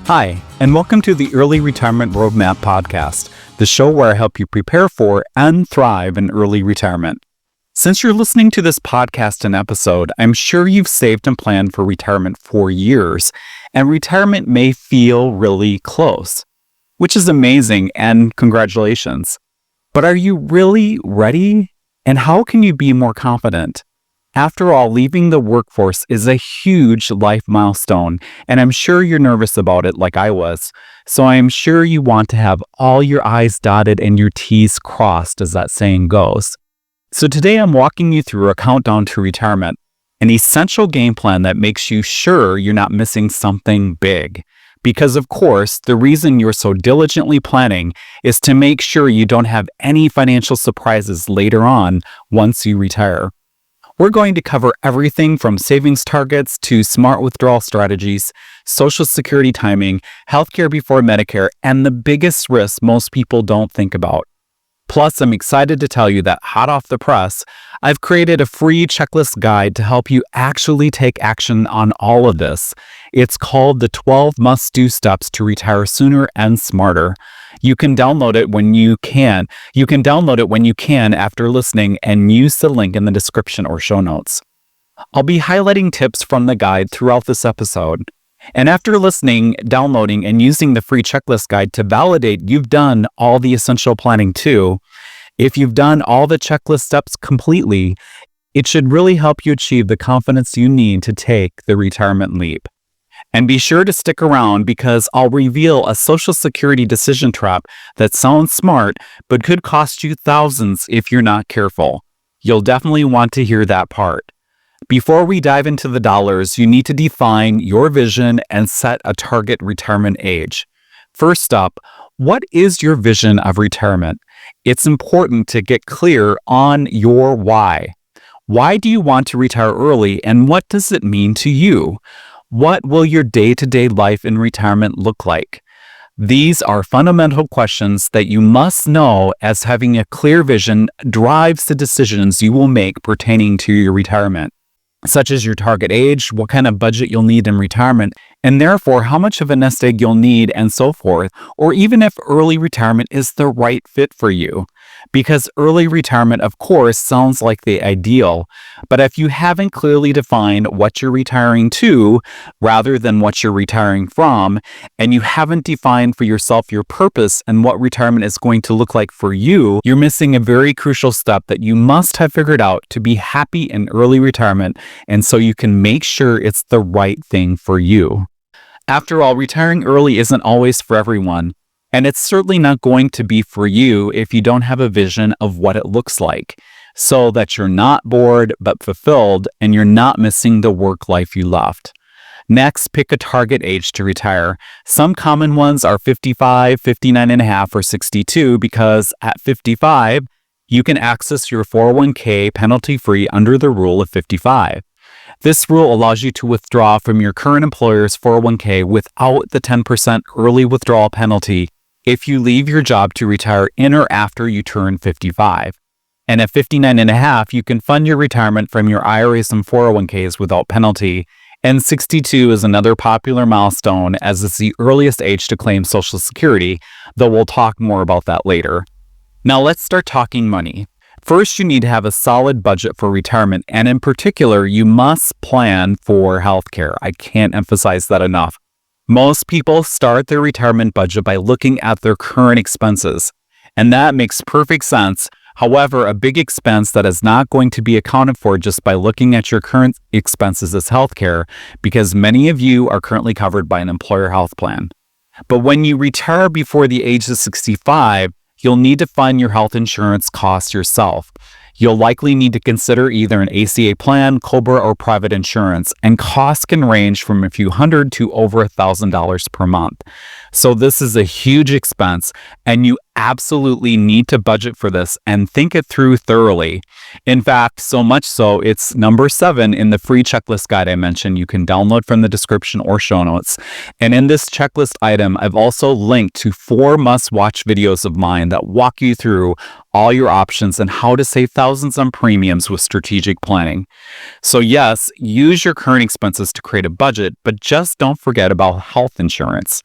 Hi, and welcome to the Early Retirement Roadmap Podcast, the show where I help you prepare for and thrive in early retirement. Since you're listening to this podcast and episode, I'm sure you've saved and planned for retirement for years, and retirement may feel really close, which is amazing, and congratulations. But are you really ready? And how can you be more confident? After all, leaving the workforce is a huge life milestone, and I'm sure you're nervous about it like I was. So I'm sure you want to have all your I's dotted and your T's crossed, as that saying goes. So today I'm walking you through a countdown to retirement, an essential game plan that makes you sure you're not missing something big. Because of course, the reason you're so diligently planning is to make sure you don't have any financial surprises later on once you retire. We're going to cover everything from savings targets to smart withdrawal strategies, Social Security timing, healthcare before Medicare, and the biggest risk most people don't think about. Plus, I'm excited to tell you that hot off the press, I've created a free checklist guide to help you actually take action on all of this. It's called the 12 Must-Do Steps to Retire Sooner and Smarter. You can download it when you can. After listening and use the link in the description or show notes. I'll be highlighting tips from the guide throughout this episode. And after listening, downloading, and using the free checklist guide to validate you've done all the essential planning too, if you've done all the checklist steps completely, it should really help you achieve the confidence you need to take the retirement leap. And be sure to stick around because I'll reveal a Social Security decision trap that sounds smart but could cost you thousands if you're not careful. You'll definitely want to hear that part. Before we dive into the dollars, you need to define your vision and set a target retirement age. First up, what is your vision of retirement? It's important to get clear on your why. Why do you want to retire early, and what does it mean to you? What will your day-to-day life in retirement look like? These are fundamental questions that you must know, as having a clear vision drives the decisions you will make pertaining to your retirement, such as your target age, what kind of budget you'll need in retirement, and therefore how much of a nest egg you'll need, and so forth, or even if early retirement is the right fit for you. Because early retirement, of course, sounds like the ideal, but if you haven't clearly defined what you're retiring to rather than what you're retiring from, and you haven't defined for yourself your purpose and what retirement is going to look like for you, you're missing a very crucial step that you must have figured out to be happy in early retirement, and so you can make sure it's the right thing for you. After all, retiring early isn't always for everyone. And it's certainly not going to be for you if you don't have a vision of what it looks like, so that you're not bored but fulfilled and you're not missing the work life you left. Next, pick a target age to retire. Some common ones are 55, 59 and a half, or 62 because at 55, you can access your 401k penalty-free under the rule of 55. This rule allows you to withdraw from your current employer's 401k without the 10% early withdrawal penalty if you leave your job to retire in or after you turn 55. And at 59 and a half, you can fund your retirement from your IRAs and 401ks without penalty. And 62 is another popular milestone, as it's the earliest age to claim Social Security, though we'll talk more about that later. Now let's start talking money. First, you need to have a solid budget for retirement, and in particular, you must plan for healthcare. I can't emphasize that enough. Most people start their retirement budget by looking at their current expenses, and that makes perfect sense. However, a big expense that is not going to be accounted for just by looking at your current expenses is healthcare, because many of you are currently covered by an employer health plan. But when you retire before the age of 65, you'll need to fund your health insurance costs yourself. You'll likely need to consider either an ACA plan, COBRA, or private insurance, and costs can range from a few hundred to over $1,000 per month. So this is a huge expense, and you absolutely need to budget for this and think it through thoroughly. In fact, so much so, it's number 7 in the free checklist guide I mentioned you can download from the description or show notes. And in this checklist item, I've also linked to 4 must-watch videos of mine that walk you through all your options and how to save thousands on premiums with strategic planning. So yes, use your current expenses to create a budget, but just don't forget about health insurance.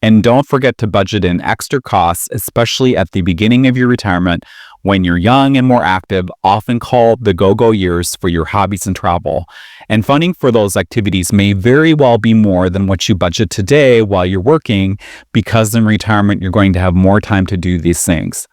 And don't forget to budget in extra costs, especially at the beginning of your retirement when you're young and more active, often called the go-go years for your hobbies and travel. And funding for those activities may very well be more than what you budget today while you're working, because in retirement, you're going to have more time to do these things.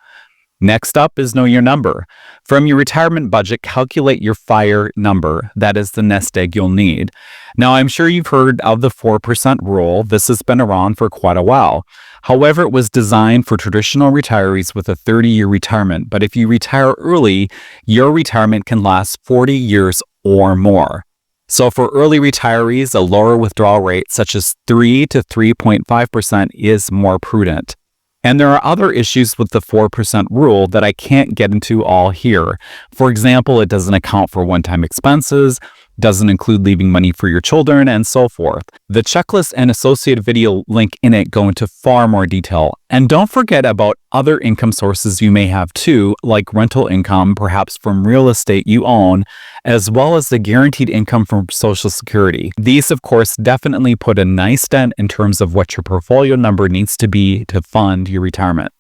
Next up is know your number. From your retirement budget, calculate your FIRE number. That is the nest egg you'll need. Now, I'm sure you've heard of the 4% rule. This has been around for quite a while. However, it was designed for traditional retirees with a 30-year retirement. But if you retire early, your retirement can last 40 years or more. So for early retirees, a lower withdrawal rate, such as 3 to 3.5%, is more prudent. And there are other issues with the 4% rule that I can't get into all here. For example, it doesn't account for one-time expenses, doesn't include leaving money for your children, and so forth. The checklist and associated video link in it go into far more detail. And don't forget about other income sources you may have too, like rental income, perhaps from real estate you own, as well as the guaranteed income from Social Security. These, of course, definitely put a nice dent in terms of what your portfolio number needs to be to fund your retirement.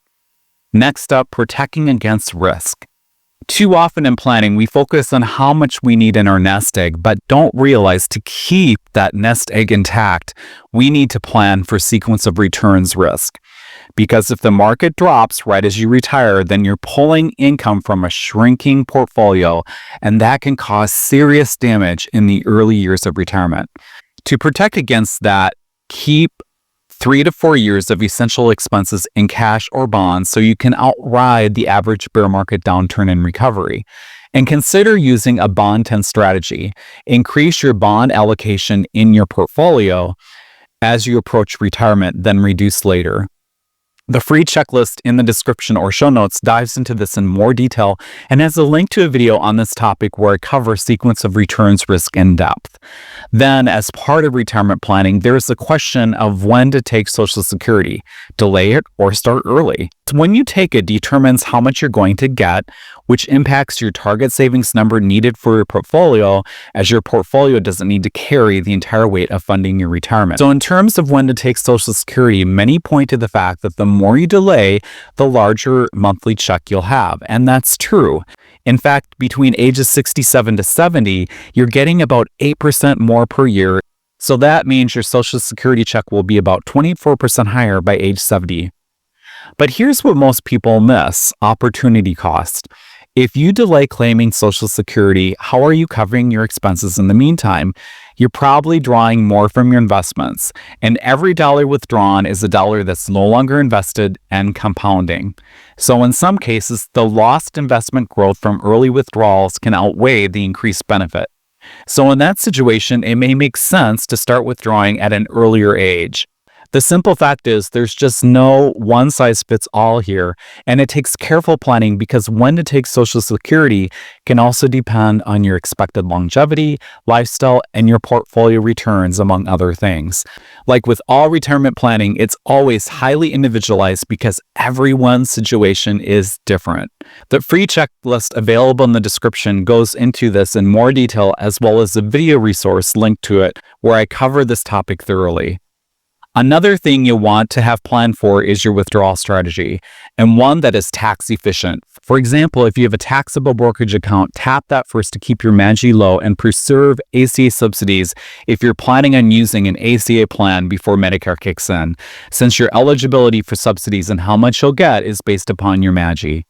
Next up, protecting against risk. Too often in planning, we focus on how much we need in our nest egg, but don't realize to keep that nest egg intact, we need to plan for sequence of returns risk. Because if the market drops right as you retire, then you're pulling income from a shrinking portfolio, and that can cause serious damage in the early years of retirement. To protect against that, keep 3 to 4 years of essential expenses in cash or bonds so you can outride the average bear market downturn and recovery. And consider using a bond 10 strategy. Increase your bond allocation in your portfolio as you approach retirement, then reduce later. The free checklist in the description or show notes dives into this in more detail and has a link to a video on this topic where I cover sequence of returns risk in depth. Then, as part of retirement planning, there is the question of when to take Social Security, delay it or start early. When you take it determines how much you're going to get, which impacts your target savings number needed for your portfolio, as your portfolio doesn't need to carry the entire weight of funding your retirement. So in terms of when to take Social Security, many point to the fact that the more you delay, the larger monthly check you'll have. And that's true. In fact, between ages 67 to 70, you're getting about 8% more per year. So that means your Social Security check will be about 24% higher by age 70. But here's what most people miss: opportunity cost. If you delay claiming Social Security, how are you covering your expenses in the meantime? You're probably drawing more from your investments, and every dollar withdrawn is a dollar that's no longer invested and compounding. So in some cases, the lost investment growth from early withdrawals can outweigh the increased benefit. So in that situation, it may make sense to start withdrawing at an earlier age. The simple fact is there's just no one-size-fits-all here, and it takes careful planning because when to take Social Security can also depend on your expected longevity, lifestyle, and your portfolio returns, among other things. Like with all retirement planning, it's always highly individualized because everyone's situation is different. The free checklist available in the description goes into this in more detail, as well as a video resource linked to it where I cover this topic thoroughly. Another thing you'll want to have planned for is your withdrawal strategy, and one that is tax efficient. For example, if you have a taxable brokerage account, tap that first to keep your MAGI low and preserve ACA subsidies if you're planning on using an ACA plan before Medicare kicks in, since your eligibility for subsidies and how much you'll get is based upon your MAGI.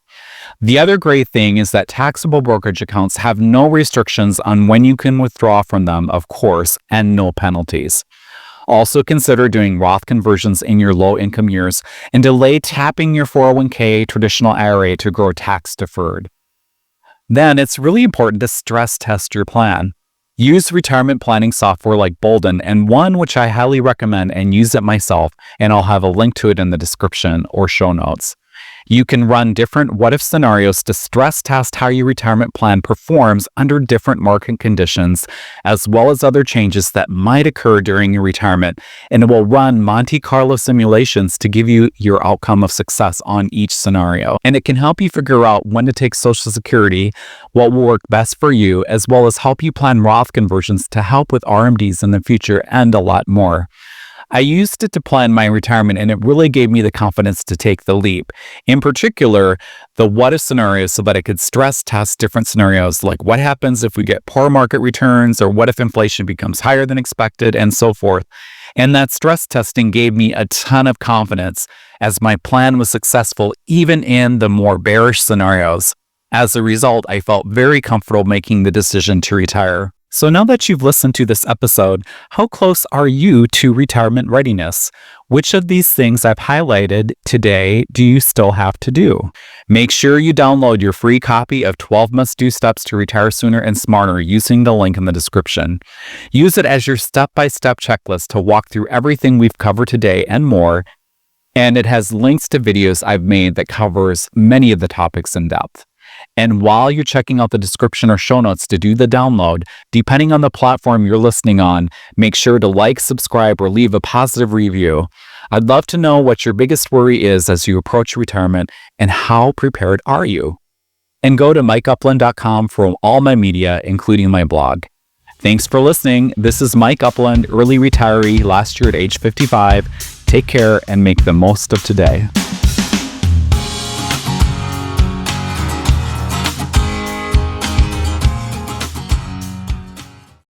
The other great thing is that taxable brokerage accounts have no restrictions on when you can withdraw from them, of course, and no penalties. Also consider doing Roth conversions in your low-income years and delay tapping your 401k traditional IRA to grow tax-deferred. Then it's really important to stress test your plan. Use retirement planning software like Boldin, and one which I highly recommend and use it myself, and I'll have a link to it in the description or show notes. You can run different what-if scenarios to stress test how your retirement plan performs under different market conditions, as well as other changes that might occur during your retirement. And it will run Monte Carlo simulations to give you your outcome of success on each scenario. And it can help you figure out when to take Social Security, what will work best for you, as well as help you plan Roth conversions to help with RMDs in the future, and a lot more. I used it to plan my retirement, and it really gave me the confidence to take the leap. In particular, the what-if scenarios, so that I could stress test different scenarios, like what happens if we get poor market returns, or what if inflation becomes higher than expected, and so forth. And that stress testing gave me a ton of confidence, as my plan was successful even in the more bearish scenarios. As a result, I felt very comfortable making the decision to retire. So now that you've listened to this episode, how close are you to retirement readiness? Which of these things I've highlighted today do you still have to do? Make sure you download your free copy of 12 Must-Do Steps to Retire Sooner and Smarter using the link in the description. Use it as your step-by-step checklist to walk through everything we've covered today and more, and it has links to videos I've made that covers many of the topics in depth. And while you're checking out the description or show notes to do the download, depending on the platform you're listening on, make sure to like, subscribe, or leave a positive review. I'd love to know what your biggest worry is as you approach retirement, and how prepared are you? And go to mikeupland.com for all my media, including my blog. Thanks for listening. This is Mike Upland, early retiree, last year at age 55. Take care and make the most of today.